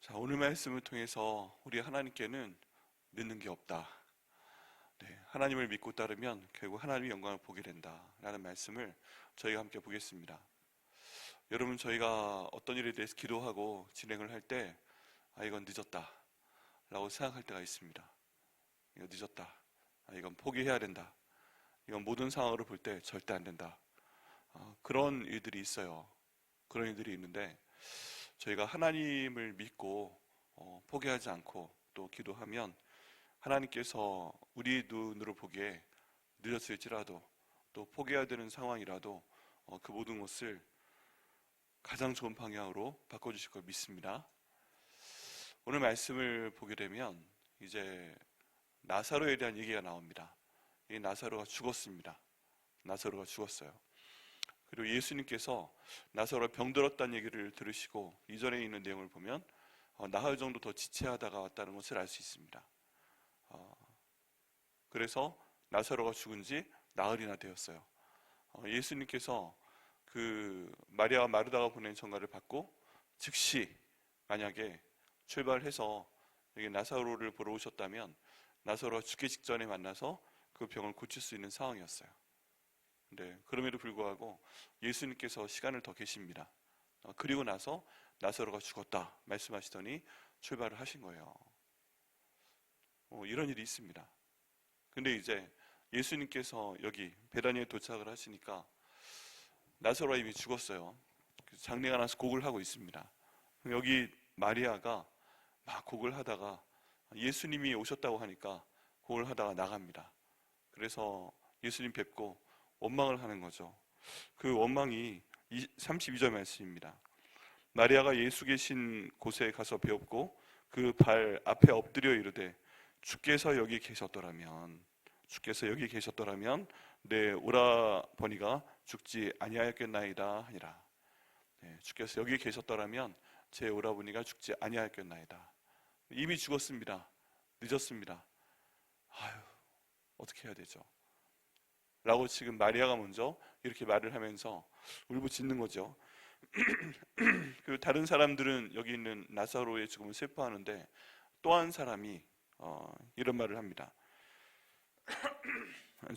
자, 오늘 말씀을 통해서 우리 하나님께는 늦는 게 없다. 네, 하나님을 믿고 따르면 결국 하나님의 영광을 보게 된다라는 말씀을 저희가 함께 보겠습니다. 여러분, 저희가 어떤 일에 대해서 기도하고 진행을 할 때 이건 늦었다 라고 생각할 때가 있습니다. 이건 늦었다. 이건 포기해야 된다. 이건 모든 상황으로 볼 때 절대 안 된다. 그런 일들이 있어요. 그런 일들이 있는데 저희가 하나님을 믿고 포기하지 않고 또 기도하면 하나님께서 우리 눈으로 보기에 늦었을지라도 또 포기해야 되는 상황이라도 그 모든 것을 가장 좋은 방향으로 바꿔주실 걸 믿습니다. 오늘 말씀을 보게 되면 이제 나사로에 대한 얘기가 나옵니다. 이 나사로가 죽었습니다. 나사로가 죽었어요. 그리고 예수님께서 나사로가 병들었다는 얘기를 들으시고 이전에 있는 내용을 보면 나흘 정도 더 지체하다가 왔다는 것을 알 수 있습니다. 그래서 나사로가 죽은 지 나흘이나 되었어요. 예수님께서 그 마리아와 마르다가 보낸 전가를 받고 즉시 만약에 출발해서 여기 나사로를 보러 오셨다면 나사로가 죽기 직전에 만나서 그 병을 고칠 수 있는 상황이었어요. 네, 그럼에도 불구하고 예수님께서 시간을 더 계십니다. 그리고 나서 나사로가 죽었다 말씀하시더니 출발을 하신 거예요. 이런 일이 있습니다. 근데 이제 예수님께서 여기 베다니에 도착을 하시니까 나사로가 이미 죽었어요. 장례가 나서 곡을 하고 있습니다. 여기 마리아가 막 곡을 하다가 예수님이 오셨다고 하니까 곡을 하다가 나갑니다. 그래서 예수님 뵙고 원망을 하는 거죠. 그 원망이 32절 말씀입니다. 마리아가 예수 계신 곳에 가서 배웠고 그 발 앞에 엎드려 이르되 주께서 여기 계셨더라면 내 오라버니가 죽지 아니하였겠나이다 하니라. 네, 주께서 여기 계셨더라면 제 오라버니가 죽지 아니하였겠나이다. 이미 죽었습니다. 늦었습니다. 어떻게 해야 되죠? 라고 지금 마리아가 먼저 이렇게 말을 하면서 울부짖는 거죠. 그 다른 사람들은 여기 있는 나사로의 죽음을 슬퍼하는데 또 한 사람이 이런 말을 합니다.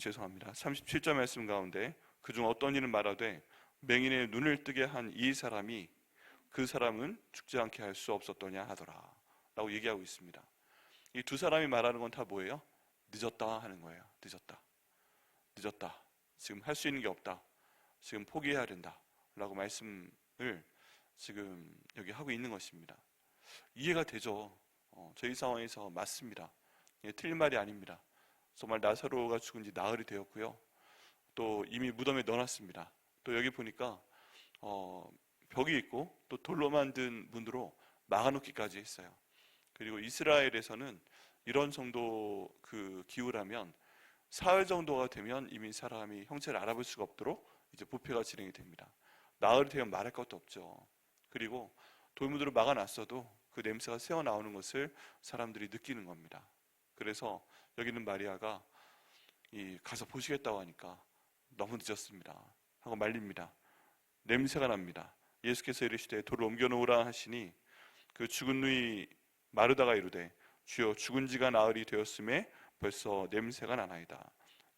죄송합니다. 37절 말씀 가운데 그중 어떤 이는 말하되 맹인의 눈을 뜨게 한 이 사람이 그 사람은 죽지 않게 할 수 없었더냐 하더라 라고 얘기하고 있습니다. 이 두 사람이 말하는 건 다 뭐예요? 늦었다 하는 거예요. 늦었다. 지금 할 수 있는 게 없다. 지금 포기해야 된다 라고 말씀을 지금 여기 하고 있는 것입니다. 이해가 되죠. 저희 상황에서 맞습니다. 틀린 말이 아닙니다. 정말 나사로가 죽은 지 나흘이 되었고요. 또 이미 무덤에 넣어놨습니다. 또 여기 보니까 벽이 있고 또 돌로 만든 문으로 막아놓기까지 했어요. 그리고 이스라엘에서는 이런 정도 그 기후라면 사흘 정도가 되면 이미 사람이 형체를 알아볼 수가 없도록 이제 부패가 진행이 됩니다. 나흘이 되면 말할 것도 없죠. 그리고 돌문으로 막아놨어도 그 냄새가 새어 나오는 것을 사람들이 느끼는 겁니다. 그래서 여기는 마리아가 가서 보시겠다고 하니까 너무 늦었습니다 하고 말립니다. 냄새가 납니다. 예수께서 이르시되 돌을 옮겨 놓으라 하시니 그 죽은 누이 마르다가 이르되 주여 죽은 지가 나흘이 되었음에 벌써 냄새가 나나이다.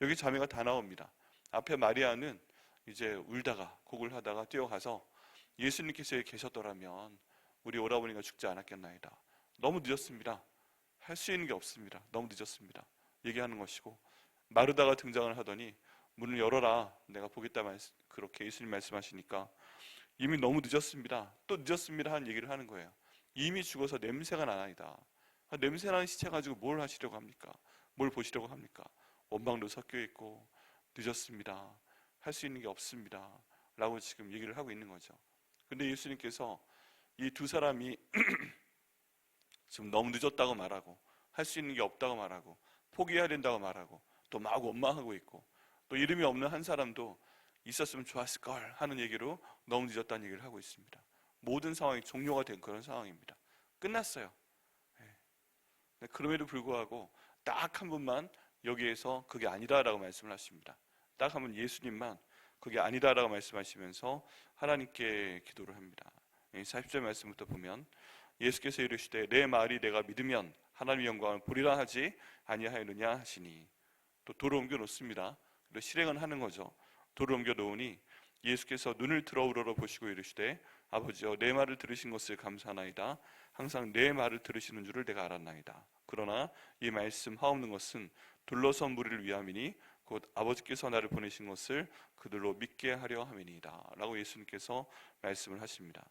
여기 자매가 다 나옵니다. 앞에 마리아는 이제 울다가 곡을 하다가 뛰어가서 예수님께서 여기 계셨더라면 우리 오라버니가 죽지 않았겠나이다. 너무 늦었습니다. 할 수 있는 게 없습니다. 너무 늦었습니다. 얘기하는 것이고, 마르다가 등장을 하더니 문을 열어라 내가 보겠다 그렇게 예수님 말씀하시니까 이미 너무 늦었습니다. 또 늦었습니다 한 얘기를 하는 거예요. 이미 죽어서 냄새가 나나이다. 냄새나는 시체 가지고 뭘 하시려고 합니까? 뭘 보시려고 합니까? 원망도 섞여 있고 늦었습니다. 할 수 있는 게 없습니다 라고 지금 얘기를 하고 있는 거죠. 근데 예수님께서 이 두 사람이 지금 너무 늦었다고 말하고 할 수 있는 게 없다고 말하고 포기해야 된다고 말하고 또 막 원망하고 있고 또 이름이 없는 한 사람도 있었으면 좋았을 걸 하는 얘기로 너무 늦었다는 얘기를 하고 있습니다. 모든 상황이 종료가 된 그런 상황입니다. 끝났어요. 그럼에도 불구하고 딱 한 분만 여기에서 그게 아니다라고 말씀을 하십니다. 딱 한 분 예수님만 그게 아니다라고 말씀하시면서 하나님께 기도를 합니다. 40절 말씀부터 보면 예수께서 이르시되 내 말이 내가 믿으면 하나님의 영광을 보리라 하지 아니하였느냐 하시니, 또 돌을 옮겨 놓습니다. 그리고 실행은 하는 거죠. 돌을 옮겨 놓으니 예수께서 눈을 들어 우러러 보시고 이르시되 아버지여 내 말을 들으신 것을 감사하나이다. 항상 내 말을 들으시는 줄을 내가 알았나이다. 그러나 이 말씀 하옵는 것은 둘러선 무리를 위함이니 곧 아버지께서 나를 보내신 것을 그들로 믿게 하려 함이니이다 라고 예수님께서 말씀을 하십니다.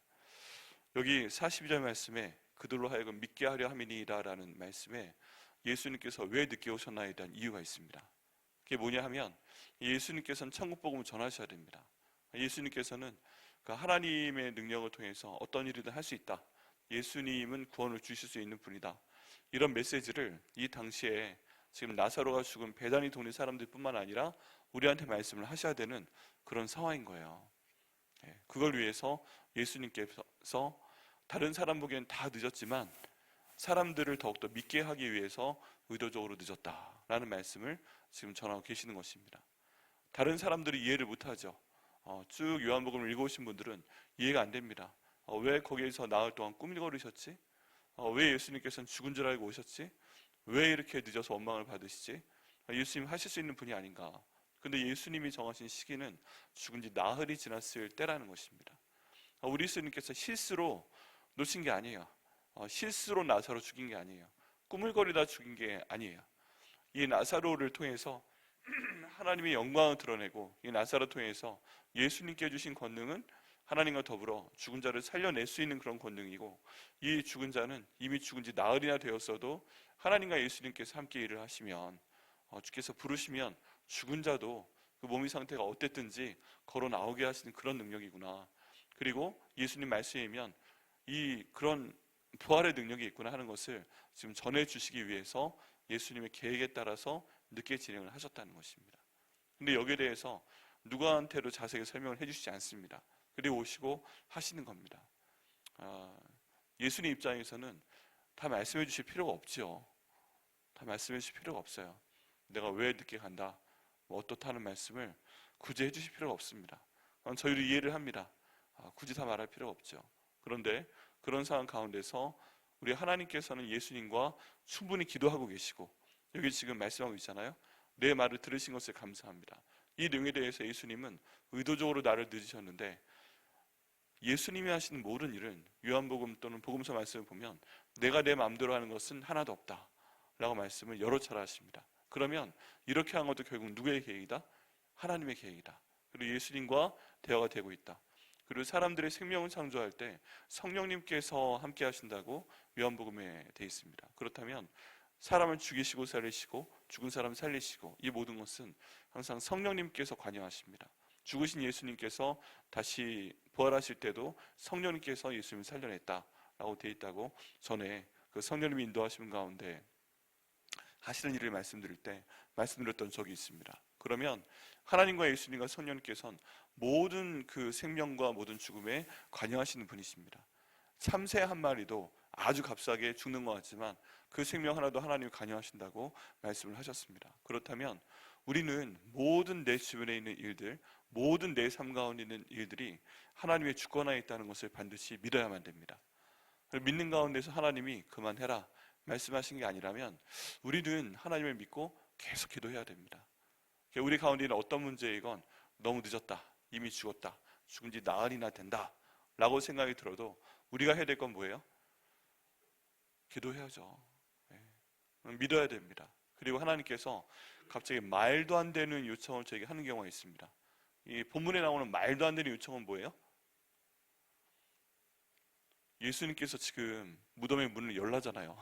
여기 42절 말씀에 그들로 하여금 믿게 하려 함이니이다 라는 말씀에 예수님께서 왜 늦게 오셨나에 대한 이유가 있습니다. 그게 뭐냐 하면 예수님께서는 천국 복음을 전하셔야 됩니다. 예수님께서는 그 하나님의 능력을 통해서 어떤 일이든 할 수 있다. 예수님은 구원을 주실 수 있는 분이다. 이런 메시지를 이 당시에 지금 나사로가 죽은 베다니 동네 사람들뿐만 아니라 우리한테 말씀을 하셔야 되는 그런 상황인 거예요. 그걸 위해서 예수님께서 다른 사람 보기엔 다 늦었지만 사람들을 더욱더 믿게 하기 위해서 의도적으로 늦었다라는 말씀을 지금 전하고 계시는 것입니다. 다른 사람들이 이해를 못하죠. 쭉 요한복음을 읽어오신 분들은 이해가 안 됩니다. 왜 거기에서 나흘 동안 꾸물거리셨지? 왜 예수님께서는 죽은 줄 알고 오셨지? 왜 이렇게 늦어서 원망을 받으시지? 예수님 하실 수 있는 분이 아닌가? 근데 예수님이 정하신 시기는 죽은 지 나흘이 지났을 때라는 것입니다. 우리 예수님께서 실수로 놓친 게 아니에요. 실수로 나사로 죽인 게 아니에요. 꾸물거리다 죽인 게 아니에요. 이 나사로를 통해서 하나님의 영광을 드러내고, 이 나사로 통해서 예수님께 주신 권능은 하나님과 더불어 죽은 자를 살려낼 수 있는 그런 권능이고, 이 죽은 자는 이미 죽은 지 나흘이나 되었어도 하나님과 예수님께서 함께 일을 하시면, 주께서 부르시면 죽은 자도 그 몸의 상태가 어땠든지 걸어 나오게 하시는 그런 능력이구나. 그리고 예수님 말씀이면 이 그런 부활의 능력이 있구나 하는 것을 지금 전해주시기 위해서 예수님의 계획에 따라서 늦게 진행을 하셨다는 것입니다. 근데 여기에 대해서 누구한테도 자세히 설명을 해주시지 않습니다. 그리고 오시고 하시는 겁니다. 예수님 입장에서는 다 말씀해 주실 필요가 없죠. 다 말씀해 주실 필요가 없어요. 내가 왜 늦게 간다, 뭐 어떻다는 말씀을 굳이 해주실 필요가 없습니다. 저희도 이해를 합니다. 굳이 다 말할 필요가 없죠. 그런데 그런 상황 가운데서 우리 하나님께서는 예수님과 충분히 기도하고 계시고, 여기 지금 말씀하고 있잖아요. 내 말을 들으신 것을 감사합니다. 이 내용에 대해서 예수님은 의도적으로 나를 늦으셨는데, 예수님이 하시는 모든 일은 요한복음 또는 복음서 말씀을 보면 내가 내 마음대로 하는 것은 하나도 없다 라고 말씀을 여러 차례 하십니다. 그러면 이렇게 한 것도 결국 누구의 계획이다? 하나님의 계획이다. 그리고 예수님과 대화가 되고 있다. 그리고 사람들의 생명을 창조할 때 성령님께서 함께 하신다고 요한복음에 되어 있습니다. 그렇다면 사람을 죽이시고 살리시고 죽은 사람 살리시고 이 모든 것은 항상 성령님께서 관여하십니다. 죽으신 예수님께서 다시 부활하실 때도 성령님께서 예수님을 살려냈다라고 되어 있다고 전에 그 성령님이 인도하시는 가운데 하시는 일을 말씀드릴 때 말씀드렸던 적이 있습니다. 그러면 하나님과 예수님과 성령님께서는 모든 그 생명과 모든 죽음에 관여하시는 분이십니다. 참새 한 마리도 아주 값싸게 죽는 것 같지만 그 생명 하나도 하나님이 관여하신다고 말씀을 하셨습니다. 그렇다면 우리는 모든 내 주변에 있는 일들, 모든 내 삶 가운데 있는 일들이 하나님의 주권하에 있다는 것을 반드시 믿어야만 됩니다. 믿는 가운데서 하나님이 그만해라 말씀하신 게 아니라면 우리는 하나님을 믿고 계속 기도해야 됩니다. 우리 가운데 있는 어떤 문제이건 너무 늦었다, 이미 죽었다, 죽은 지 나흘이나 된다 라고 생각이 들어도 우리가 해야 될 건 뭐예요? 기도해야죠. 믿어야 됩니다. 그리고 하나님께서 갑자기 말도 안 되는 요청을 저에게 하는 경우가 있습니다. 이 본문에 나오는 말도 안 되는 요청은 뭐예요? 예수님께서 지금 무덤의 문을 열라잖아요.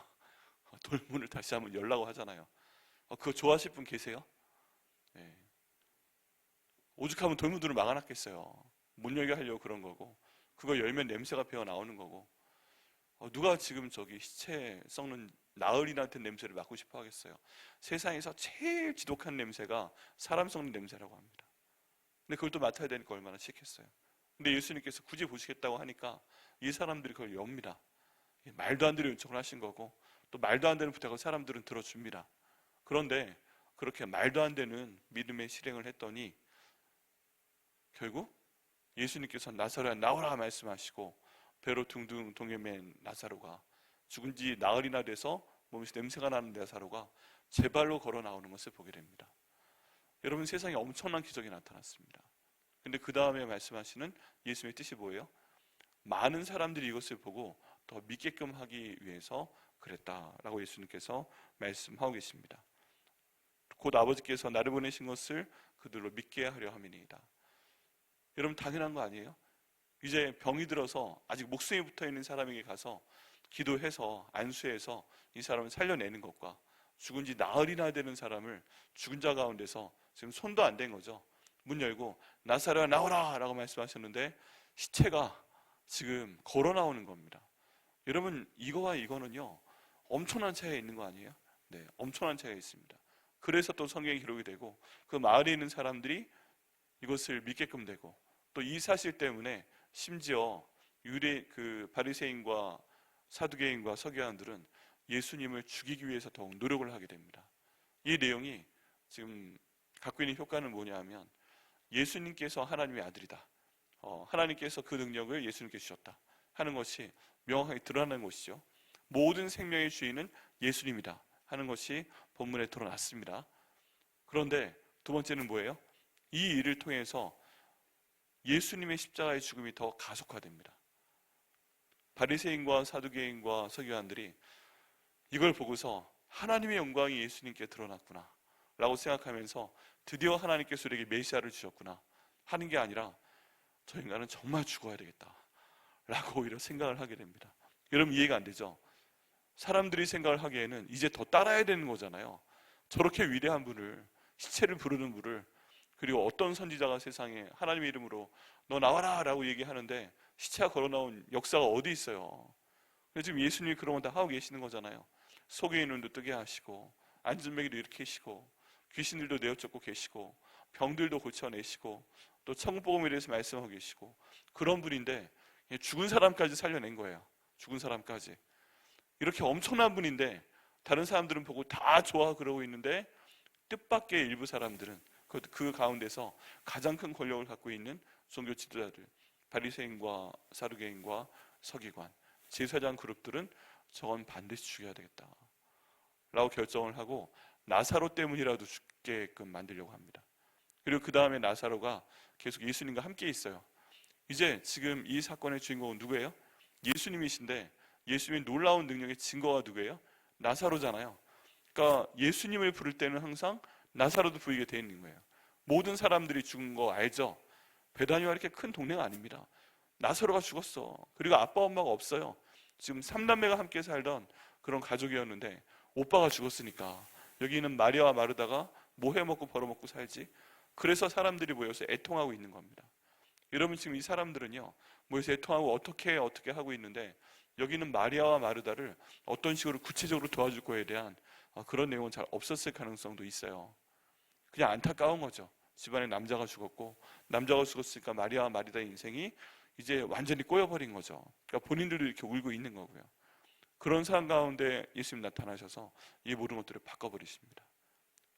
돌문을 다시 한번 열라고 하잖아요. 그거 좋아하실 분 계세요? 네. 오죽하면 돌문들을 막아놨겠어요. 못 열게 하려고 그런 거고, 그거 열면 냄새가 배어 나오는 거고, 누가 지금 저기 시체 썩는 나흘이나 같은 냄새를 맡고 싶어 하겠어요? 세상에서 제일 지독한 냄새가 사람 썩는 냄새라고 합니다. 근데 그걸 또 맡아야 되니까 얼마나 싫겠어요. 근데 예수님께서 굳이 보시겠다고 하니까 이 사람들이 그걸 엽니다. 말도 안 되는 요청을 하신 거고, 또 말도 안 되는 부탁을 사람들은 들어줍니다. 그런데 그렇게 말도 안 되는 믿음의 실행을 했더니 결국 예수님께서 나사로야 나오라 말씀하시고 배로 둥둥 동여맨 나사로가, 죽은 지 나흘이나 돼서 몸에서 냄새가 나는 나사로가 제 발로 걸어 나오는 것을 보게 됩니다. 여러분, 세상에 엄청난 기적이 나타났습니다. 근데 그 다음에 말씀하시는 예수님의 뜻이 뭐예요? 많은 사람들이 이것을 보고 더 믿게끔 하기 위해서 그랬다라고 예수님께서 말씀하고 계십니다. 곧 아버지께서 나를 보내신 것을 그들로 믿게 하려 함이니이다. 여러분, 당연한 거 아니에요? 이제 병이 들어서 아직 목숨이 붙어있는 사람에게 가서 기도해서 안수해서 이 사람을 살려내는 것과, 죽은 지 나흘이나 되는 사람을 죽은 자 가운데서 지금 손도 안 댄 거죠. 문 열고 나사로야 나오라 라고 말씀하셨는데 시체가 지금 걸어 나오는 겁니다. 여러분, 이거와 이거는요 엄청난 차이가 있는 거 아니에요? 네, 엄청난 차이가 있습니다. 그래서 또 성경에 기록이 되고 그 마을에 있는 사람들이 이것을 믿게끔 되고, 또 이 사실 때문에 심지어 그 바리새인과 사두개인과 서기관들은 예수님을 죽이기 위해서 더욱 노력을 하게 됩니다. 이 내용이 지금 갖고 있는 효과는 뭐냐 하면, 예수님께서 하나님의 아들이다, 하나님께서 그 능력을 예수님께 주셨다 하는 것이 명확하게 드러나는 것이죠. 모든 생명의 주인은 예수님이다 하는 것이 본문에 드러났습니다. 그런데 두 번째는 뭐예요? 이 일을 통해서 예수님의 십자가의 죽음이 더 가속화됩니다. 바리새인과 사두개인과 서기관들이 이걸 보고서 하나님의 영광이 예수님께 드러났구나 라고 생각하면서 드디어 하나님께서 우리에게 메시아를 주셨구나 하는 게 아니라, 저 인간은 정말 죽어야 되겠다 라고 오히려 생각을 하게 됩니다. 여러분, 이해가 안 되죠? 사람들이 생각을 하기에는 이제 더 따라야 되는 거잖아요. 저렇게 위대한 분을, 시체를 부르는 분을, 그리고 어떤 선지자가 세상에 하나님의 이름으로 너 나와라 라고 얘기하는데 시체가 걸어 나온 역사가 어디 있어요? 지금 예수님이 그런 건 다 하고 계시는 거잖아요. 속에 있는 눈도 뜨게 하시고, 안진뱅이도 일으키시고, 귀신들도 내어쫓고 계시고, 병들도 고쳐내시고, 또 천국복음에 대해서 말씀하고 계시고, 그런 분인데 죽은 사람까지 살려낸 거예요. 죽은 사람까지. 이렇게 엄청난 분인데 다른 사람들은 보고 다 좋아 그러고 있는데, 뜻밖의 일부 사람들은 그 가운데서 가장 큰 권력을 갖고 있는 종교 지도자들, 바리새인과 사두개인과 서기관, 제사장 그룹들은 저건 반드시 죽여야 되겠다 라고 결정을 하고 나사로 때문이라도 죽게끔 만들려고 합니다. 그리고 그 다음에 나사로가 계속 예수님과 함께 있어요. 이제 지금 이 사건의 주인공은 누구예요? 예수님이신데, 예수님의 놀라운 능력의 증거가 누구예요? 나사로잖아요. 그러니까 예수님을 부를 때는 항상 나사로도 보이게 되어 있는 거예요. 모든 사람들이 죽은 거 알죠? 베다니와 이렇게 큰 동네가 아닙니다. 나사로가 죽었어. 그리고 아빠 엄마가 없어요. 지금 3남매가 함께 살던 그런 가족이었는데 오빠가 죽었으니까 여기 있는 마리아와 마르다가 뭐 해먹고 벌어먹고 살지? 그래서 사람들이 모여서 애통하고 있는 겁니다. 여러분, 지금 이 사람들은요 모여서 애통하고 어떻게 하고 있는데, 여기는 마리아와 마르다를 어떤 식으로 구체적으로 도와줄 거에 대한 그런 내용은 잘 없었을 가능성도 있어요. 그냥 안타까운 거죠. 집안에 남자가 죽었고, 남자가 죽었으니까 마리아와 마르다의 인생이 이제 완전히 꼬여버린 거죠. 그러니까 본인들도 이렇게 울고 있는 거고요. 그런 상황 가운데 예수님 나타나셔서 이 모든 것들을 바꿔버리십니다.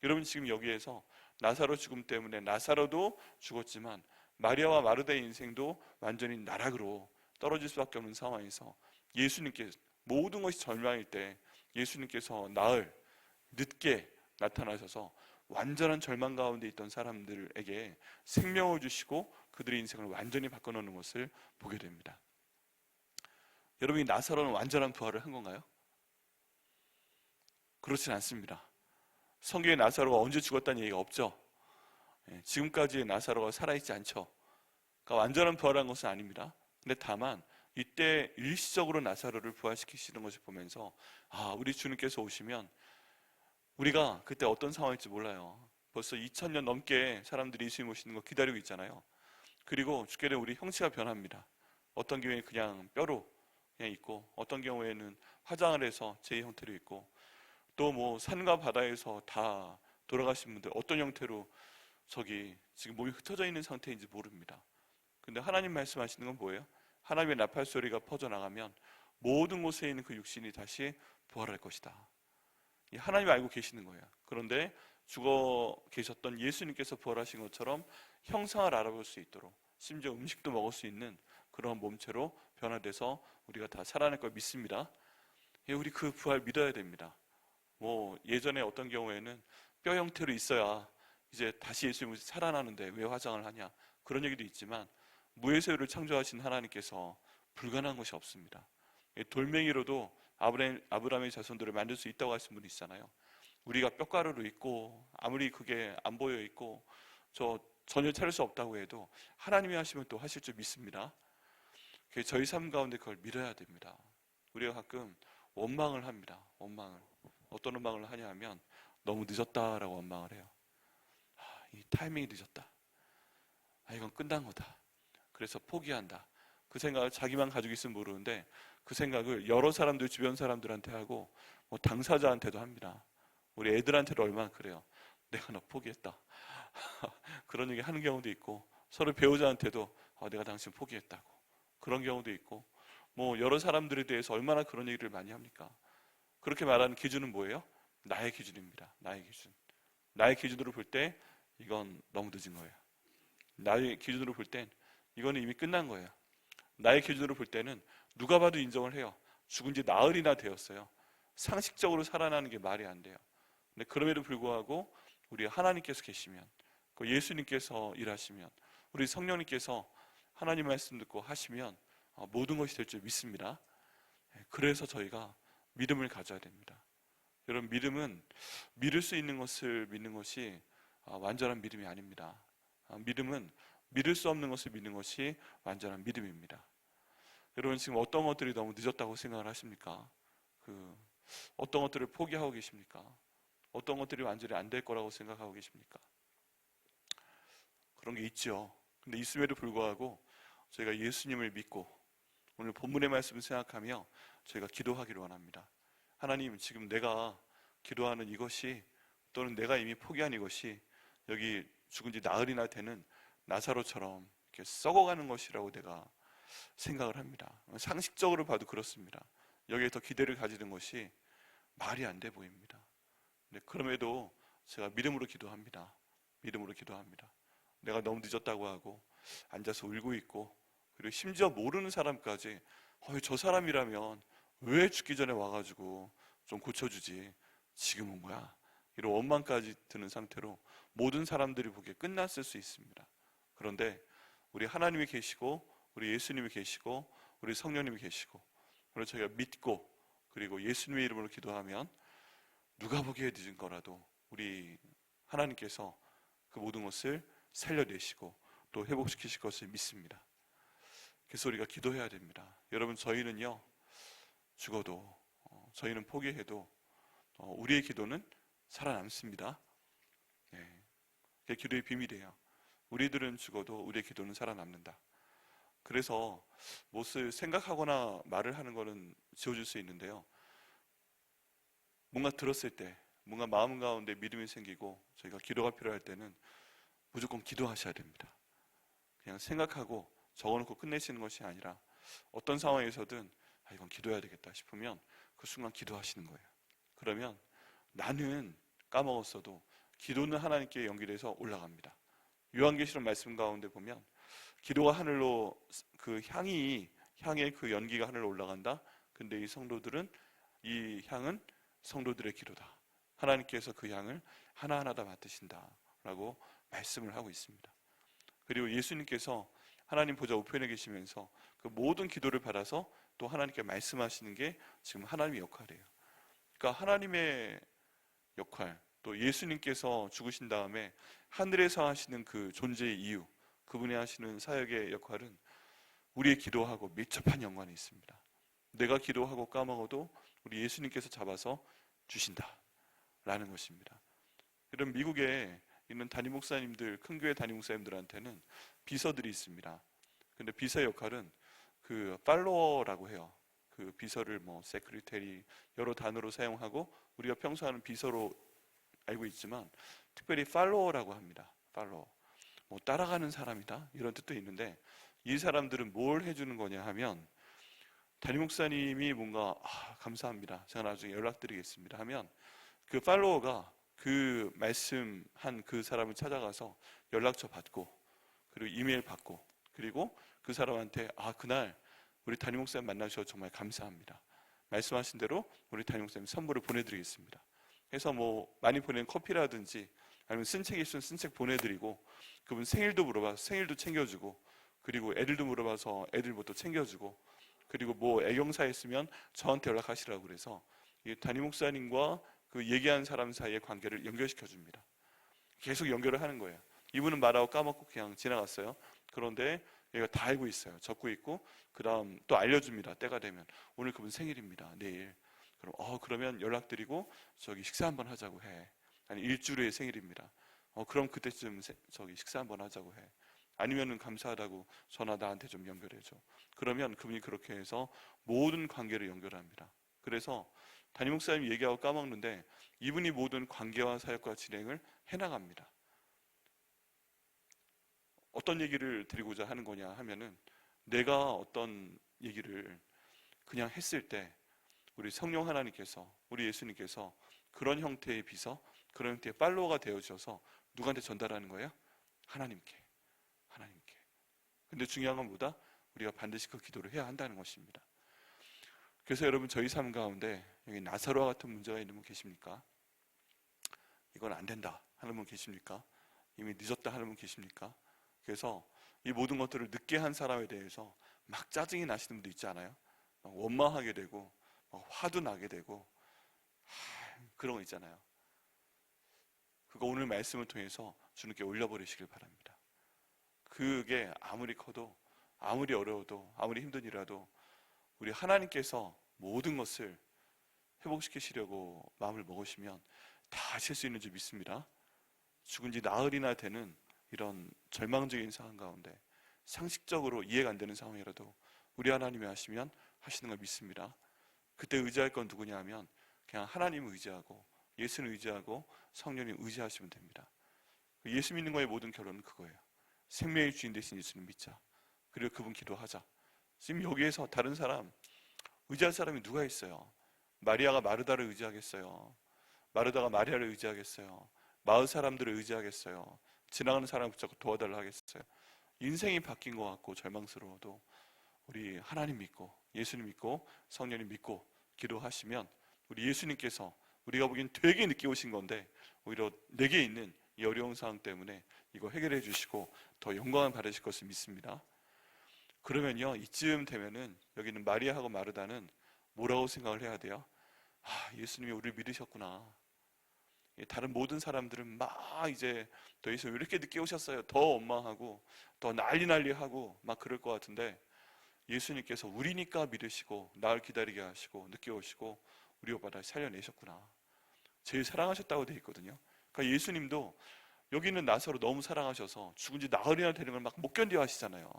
여러분, 지금 여기에서 나사로 죽음 때문에 나사로도 죽었지만 마리아와 마르다의 인생도 완전히 나락으로 떨어질 수밖에 없는 상황에서 예수님께 모든 것이 절망일 때 예수님께서 나흘 늦게 나타나셔서 완전한 절망 가운데 있던 사람들에게 생명을 주시고 그들의 인생을 완전히 바꿔놓는 것을 보게 됩니다. 여러분, 이 나사로는 완전한 부활을 한 건가요? 그렇진 않습니다. 성경에 나사로가 언제 죽었다는 얘기가 없죠. 지금까지 나사로가 살아있지 않죠. 그러니까 완전한 부활한 것은 아닙니다. 근데 다만 이때 일시적으로 나사로를 부활시키시는 것을 보면서, 우리 주님께서 오시면 우리가 그때 어떤 상황일지 몰라요. 벌써 2000년 넘게 사람들이 예수님 오시는 거 기다리고 있잖아요. 그리고 주께 되면 우리 형체가 변합니다. 어떤 경우에 그냥 뼈로 그냥 있고, 어떤 경우에는 화장을 해서 제 형태로 있고, 또 뭐 산과 바다에서 다 돌아가신 분들 어떤 형태로 저기 지금 몸이 흩어져 있는 상태인지 모릅니다. 근데 하나님 말씀하시는 건 뭐예요? 하나님의 나팔 소리가 퍼져나가면 모든 곳에 있는 그 육신이 다시 부활할 것이다. 하나님이 알고 계시는 거예요. 그런데 죽어 계셨던 예수님께서 부활하신 것처럼 형상을 알아볼 수 있도록, 심지어 음식도 먹을 수 있는 그런 몸체로 변화돼서 우리가 다 살아날 걸 믿습니다. 예, 우리 그 부활 믿어야 됩니다. 뭐 예전에 어떤 경우에는 뼈 형태로 있어야 이제 다시 예수님이 살아나는데 왜 화장을 하냐, 그런 얘기도 있지만 무에서 유를 창조하신 하나님께서 불가능한 것이 없습니다. 예, 돌멩이로도 아브라함의 자손들을 만들 수 있다고 하신 분이 있잖아요. 우리가 뼈가루로 있고 아무리 그게 안 보여 있고 전혀 찾을 수 없다고 해도 하나님이 하시면 또 하실 줄 믿습니다. 저희 삶 가운데 그걸 믿어야 됩니다. 우리가 가끔 원망을 합니다. 어떤 원망을 하냐 하면 너무 늦었다라고 원망을 해요. 이 타이밍이 늦었다. 이건 끝난 거다. 그래서 포기한다. 그 생각을 자기만 가지고 있으면 모르는데 그 생각을 여러 사람들, 주변 사람들한테 하고 뭐 당사자한테도 합니다. 우리 애들한테도 얼마나 그래요. 내가 너 포기했다. 그런 얘기 하는 경우도 있고, 서로 배우자한테도 내가 당신 포기했다고, 그런 경우도 있고, 뭐 여러 사람들에 대해서 얼마나 그런 얘기를 많이 합니까? 그렇게 말하는 기준은 뭐예요? 나의 기준입니다. 나의 기준. 나의 기준으로 볼 때 이건 너무 늦은 거예요. 나의 기준으로 볼 땐 이거는 이미 끝난 거예요. 나의 기준으로 볼 때는 누가 봐도 인정을 해요. 죽은 지 나흘이나 되었어요. 상식적으로 살아나는 게 말이 안 돼요. 근데 그럼에도 불구하고 우리 하나님께서 계시면, 예수님께서 일하시면, 우리 성령님께서 하나님 말씀 듣고 하시면 모든 것이 될 줄 믿습니다. 그래서 저희가 믿음을 가져야 됩니다. 여러분, 믿음은 믿을 수 있는 것을 믿는 것이 완전한 믿음이 아닙니다. 믿음은 믿을 수 없는 것을 믿는 것이 완전한 믿음입니다. 여러분, 지금 어떤 것들이 너무 늦었다고 생각을 하십니까? 어떤 것들을 포기하고 계십니까? 어떤 것들이 완전히 안 될 거라고 생각하고 계십니까? 그런 게 있죠. 근데 있음에도 불구하고 저희가 예수님을 믿고 오늘 본문의 말씀을 생각하며 저희가 기도하기를 원합니다. 하나님, 지금 내가 기도하는 이것이, 또는 내가 이미 포기한 이것이 여기 죽은 지 나흘이나 되는 나사로처럼 이렇게 썩어가는 것이라고 내가 생각을 합니다. 상식적으로 봐도 그렇습니다. 여기에 더 기대를 가지는 것이 말이 안 돼 보입니다. 근데 그럼에도 제가 믿음으로 기도합니다. 믿음으로 기도합니다. 내가 너무 늦었다고 하고 앉아서 울고 있고, 그리고 심지어 모르는 사람까지 저 사람이라면 왜 죽기 전에 와가지고 좀 고쳐주지, 지금 온 거야, 이런 원망까지 드는 상태로 모든 사람들이 보기에 끝났을 수 있습니다. 그런데 우리 하나님이 계시고, 우리 예수님이 계시고, 우리 성령님이 계시고, 그리고 저희가 믿고, 그리고 예수님의 이름으로 기도하면 누가 보기에 늦은 거라도 우리 하나님께서 그 모든 것을 살려내시고 또 회복시키실 것을 믿습니다. 그래서 우리가 기도해야 됩니다. 여러분, 저희는요, 죽어도, 저희는 포기해도 우리의 기도는 살아남습니다. 네, 그게 기도의 비밀이에요. 우리들은 죽어도 우리의 기도는 살아남는다. 그래서 무엇을 생각하거나 말을 하는 것은 지워질 수 있는데요, 뭔가 들었을 때, 뭔가 마음 가운데 믿음이 생기고 저희가 기도가 필요할 때는 무조건 기도하셔야 됩니다. 그냥 생각하고 적어놓고 끝내시는 것이 아니라 어떤 상황에서든 이건 기도해야 되겠다 싶으면 그 순간 기도하시는 거예요. 그러면 나는 까먹었어도 기도는 하나님께 연결해서 올라갑니다. 요한계시록 말씀 가운데 보면 기도가 하늘로, 그 향의 그 연기가 하늘로 올라간다. 근데 이 성도들은, 이 향은 성도들의 기도다. 하나님께서 그 향을 하나하나 다 맡으신다 라고 말씀을 하고 있습니다. 그리고 예수님께서 하나님 보좌 우편에 계시면서 그 모든 기도를 받아서 또 하나님께 말씀하시는 게 지금 하나님의 역할이에요. 그러니까 하나님의 역할, 또 예수님께서 죽으신 다음에 하늘에서 하시는 그 존재의 이유, 그분이 하시는 사역의 역할은 우리의 기도하고 밀접한 연관이 있습니다. 내가 기도하고 까먹어도 우리 예수님께서 잡아서 주신다 라는 것입니다. 이런 미국에 있는 담임 목사님들, 큰 교회 담임 목사님들한테는 비서들이 있습니다. 근데 비서의 역할은 그 팔로워라고 해요. 그 비서를 뭐 세크리테리 여러 단어로 사용하고 우리가 평소 하는 비서로 알고 있지만 특별히 팔로워라고 합니다. 팔로워, 뭐 따라가는 사람이다 이런 뜻도 있는데, 이 사람들은 뭘 해주는 거냐 하면, 담임 목사님이 뭔가 감사합니다, 제가 나중에 연락드리겠습니다 하면 그 팔로워가 그 말씀한 그 사람을 찾아가서 연락처 받고, 그리고 이메일 받고, 그리고 그 사람한테 그날 우리 담임 목사님 만나주셔서 정말 감사합니다. 말씀하신 대로 우리 담임 목사님 선물을 보내드리겠습니다. 해서 뭐 많이 보낸 커피라든지 아니면 쓴 책 있으면 쓴 책 보내드리고, 그분 생일도 물어봐서 생일도 챙겨주고, 그리고 애들도 물어봐서 애들부터 챙겨주고, 그리고 뭐 애경사 있으면 저한테 연락하시라고 그래서 이 담임 목사님과 그 얘기한 사람 사이의 관계를 연결시켜 줍니다. 계속 연결을 하는 거예요. 이분은 말하고 까먹고 그냥 지나갔어요. 그런데 얘가 다 알고 있어요. 적고 있고, 그 다음 또 알려줍니다. 때가 되면 오늘 그분 생일입니다. 내일. 그럼 그러면 연락드리고 저기 식사 한번 하자고 해. 아니 일주일 후에 생일입니다. 그럼 그때쯤 저기 식사 한번 하자고 해. 아니면은 감사하다고 전화 나한테 좀 연결해줘. 그러면 그분이 그렇게 해서 모든 관계를 연결합니다. 그래서 담임 목사님 얘기하고 까먹는데 이분이 모든 관계와 사역과 진행을 해나갑니다. 어떤 얘기를 드리고자 하는 거냐 하면은, 내가 어떤 얘기를 그냥 했을 때 우리 성령 하나님께서, 우리 예수님께서 그런 형태의 비서, 그런 형태의 팔로워가 되어주셔서 누구한테 전달하는 거예요? 하나님께. 근데 중요한 건 뭐다? 우리가 반드시 그 기도를 해야 한다는 것입니다. 그래서 여러분, 저희 삶 가운데 여기 나사로와 같은 문제가 있는 분 계십니까? 이건 안 된다 하는 분 계십니까? 이미 늦었다 하는 분 계십니까? 그래서 이 모든 것들을 늦게 한 사람에 대해서 막 짜증이 나시는 분도 있지 않아요? 막 원망하게 되고 막 화도 나게 되고 그런 거 있잖아요. 그거 오늘 말씀을 통해서 주님께 올려버리시길 바랍니다. 그게 아무리 커도, 아무리 어려워도, 아무리 힘든 일이라도 우리 하나님께서 모든 것을 회복시키시려고 마음을 먹으시면 다 하실 수 있는 줄 믿습니다. 죽은 지 나흘이나 되는 이런 절망적인 상황 가운데 상식적으로 이해가 안 되는 상황이라도 우리 하나님이 하시면 하시는 걸 믿습니다. 그때 의지할 건 누구냐 하면 그냥 하나님을 의지하고 예수를 의지하고 성령님 의지하시면 됩니다. 예수 믿는 거의 모든 결론은 그거예요. 생명의 주인 되신 예수님 믿자. 그리고 그분 기도하자. 지금 여기에서 다른 사람 의지할 사람이 누가 있어요? 마리아가 마르다를 의지하겠어요? 마르다가 마리아를 의지하겠어요? 마을 사람들을 의지하겠어요? 지나가는 사람 붙잡고 도와달라 하겠어요? 인생이 바뀐 것 같고 절망스러워도 우리 하나님 믿고 예수님 믿고 성령님 믿고 기도하시면 우리 예수님께서 우리가 보기엔 되게 늦게 오신 건데 오히려 내게 있는 이 어려운 상황 때문에 이거 해결해 주시고 더 영광을 받으실 것을 믿습니다. 그러면요, 이쯤 되면은 여기는 마리아하고 마르다는 뭐라고 생각을 해야 돼요? 예수님이 우리를 믿으셨구나. 다른 모든 사람들은 막 이제 더 예수님 왜 이렇게 늦게 오셨어요? 더 원망하고 더 난리하고 막 그럴 것 같은데, 예수님께서 우리니까 믿으시고 나를 기다리게 하시고 늦게 오시고 우리 오빠 다시 살려내셨구나. 제일 사랑하셨다고 되어 있거든요. 그러니까 예수님도 여기는 나사로 너무 사랑하셔서 죽은 지 나흘이나 되는 걸 막 못 견뎌 하시잖아요.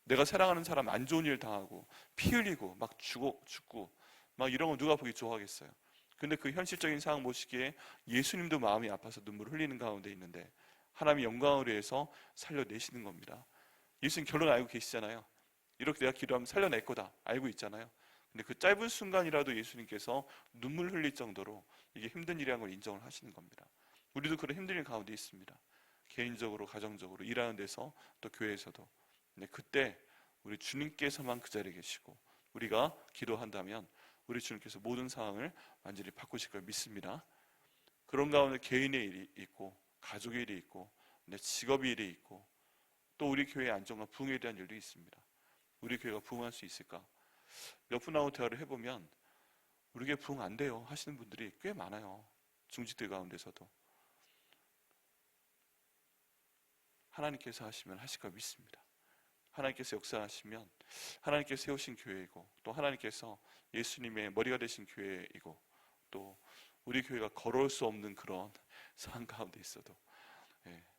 내가 사랑하는 사람 안 좋은 일 당하고 피 흘리고 막 죽고 막 이런 거 누가 보기 좋아하겠어요. 근데 그 현실적인 상황 보시기에 예수님도 마음이 아파서 눈물 흘리는 가운데 있는데 하나님의 영광을 위해서 살려내시는 겁니다. 예수님 결론 알고 계시잖아요. 이렇게 내가 기도하면 살려낼 거다 알고 있잖아요. 근데 그 짧은 순간이라도 예수님께서 눈물 흘릴 정도로 이게 힘든 일이라는 걸 인정을 하시는 겁니다. 우리도 그런 힘든 일 가운데 있습니다. 개인적으로, 가정적으로, 일하는 데서, 또 교회에서도. 근데 그때 우리 주님께서만 그 자리에 계시고 우리가 기도한다면 우리 주님께서 모든 상황을 완전히 바꾸실 걸 믿습니다. 그런 가운데 개인의 일이 있고 가족의 일이 있고 직업의 일이 있고 또 우리 교회의 안정과 부흥에 대한 일도 있습니다. 우리 교회가 부흥할 수 있을까? 몇 분하고 대화를 해보면 우리 교회 부흥 안 돼요 하시는 분들이 꽤 많아요. 중직들 가운데서도. 하나님께서 하시면 하실 걸 믿습니다. 하나님께서 역사하시면 하나님께서 세우신 교회이고 또 하나님께서 예수님의 머리가 되신 교회이고 또 우리 교회가 걸어올 수 없는 그런 상황 가운데 있어도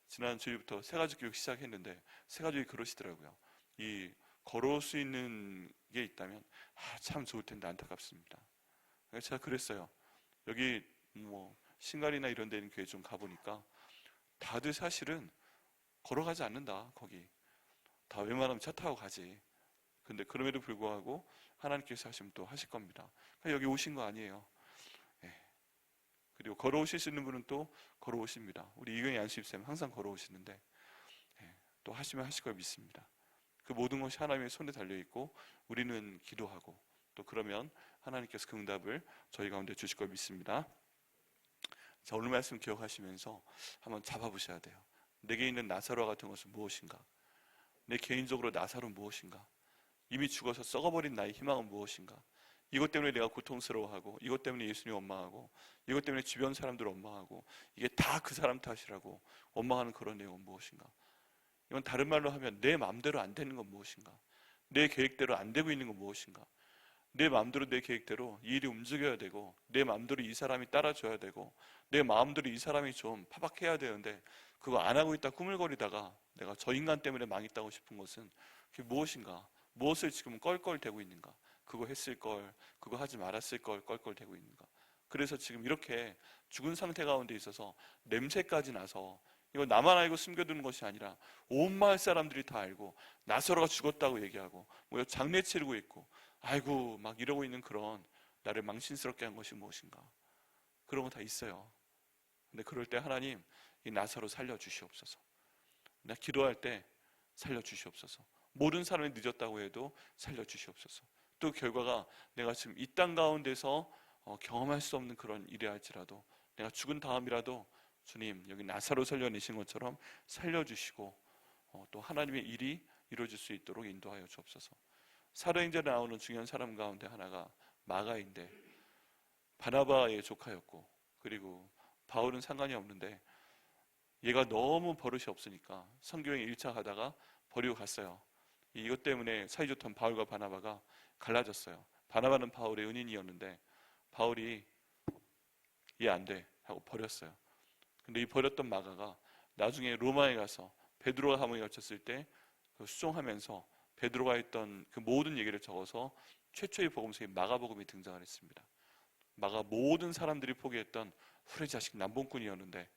지난 주일부터 새가족 교육 시작했는데 새가족이 그러시더라고요. 이 걸어올 수 있는 게 있다면 참 좋을 텐데 안타깝습니다. 제가 그랬어요. 여기 뭐 신갈이나 이런 데 있는 교회 좀 가보니까 다들 사실은 걸어가지 않는다. 거기 다 웬만하면 차 타고 가지. 근데 그럼에도 불구하고 하나님께서 하시면 또 하실 겁니다. 여기 오신 거 아니에요. 그리고 걸어오실 수 있는 분은 또 걸어오십니다. 우리 이경희 안수집사님 항상 걸어오시는데 또 하시면 하실 걸 믿습니다. 그 모든 것이 하나님의 손에 달려 있고 우리는 기도하고 또 그러면 하나님께서 그 응답을 저희 가운데 주실 걸 믿습니다. 자, 오늘 말씀 기억하시면서 한번 잡아보셔야 돼요. 내게 있는 나사로와 같은 것은 무엇인가? 내 개인적으로 나사로는 무엇인가? 이미 죽어서 썩어버린 나의 희망은 무엇인가? 이것 때문에 내가 고통스러워하고, 이것 때문에 예수님 원망하고, 이것 때문에 주변 사람들 원망하고, 이게 다 그 사람 탓이라고 원망하는 그런 내용은 무엇인가? 이건 다른 말로 하면 내 마음대로 안 되는 건 무엇인가? 내 계획대로 안 되고 있는 건 무엇인가? 내 마음대로 내 계획대로 이 일이 움직여야 되고, 내 마음대로 이 사람이 따라줘야 되고, 내 마음대로 이 사람이 좀 파박해야 되는데 그거 안 하고 있다 꾸물거리다가 내가 저 인간 때문에 망했다고 싶은 것은 그게 무엇인가? 무엇을 지금 껄껄대고 있는가? 그거 했을 걸, 그거 하지 말았을 걸 껄껄대고 있는가? 그래서 지금 이렇게 죽은 상태 가운데 있어서 냄새까지 나서, 이거 나만 알고 숨겨두는 것이 아니라 온 마을 사람들이 다 알고 나사로가 죽었다고 얘기하고 뭐 장례 치르고 있고 아이고 막 이러고 있는 그런 나를 망신스럽게 한 것이 무엇인가? 그런 거 다 있어요. 근데 그럴 때 하나님, 이 나사로 살려주시옵소서. 나 기도할 때 살려주시옵소서. 모든 사람이 늦었다고 해도 살려주시옵소서. 또 결과가 내가 지금 이 땅 가운데서 경험할 수 없는 그런 일이 할지라도 내가 죽은 다음이라도 주님 여기 나사로 살려내신 것처럼 살려주시고 또 하나님의 일이 이루어질 수 있도록 인도하여 주옵소서. 사도행전에 나오는 중요한 사람 가운데 하나가 마가인데, 바나바의 조카였고, 그리고 바울은 상관이 없는데 얘가 너무 버릇이 없으니까 선교행 1차 하다가 버리고 갔어요. 이것 때문에 사이좋던 바울과 바나바가 갈라졌어요. 바나바는 바울의 은인이었는데 바울이 얘 안 돼 하고 버렸어요. 근데 이 버렸던 마가가 나중에 로마에 가서 베드로가 감옥에 갇혔을 때 수종하면서 베드로가 했던 그 모든 얘기를 적어서 최초의 복음서에 마가복음이 등장을 했습니다. 마가 모든 사람들이 포기했던 후레자식 남봉꾼이었는데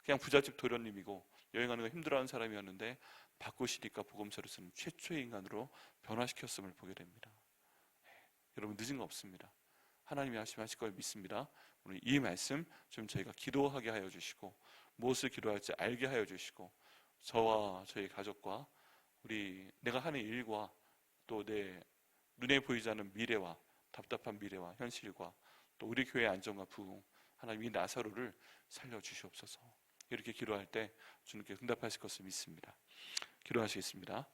그냥 부잣집 도련님이고 여행하는 거 힘들어하는 사람이었는데 바꾸시니까 복음서를 쓰는 최초의 인간으로 변화시켰음을 보게 됩니다. 여러분 늦은 거 없습니다. 하나님이 하실 걸 믿습니다. 오늘 이 말씀 좀 저희가 기도하게 하여 주시고 무엇을 기도할지 알게 하여 주시고 저와 저희 가족과 우리 내가 하는 일과 또 내 눈에 보이지 않는 미래와 답답한 미래와 현실과 또 우리 교회의 안정과 부흥, 하나님 이 나사로를 살려주시옵소서. 이렇게 기도할 때 주님께 응답하실 것을 믿습니다. 기도하시겠습니다.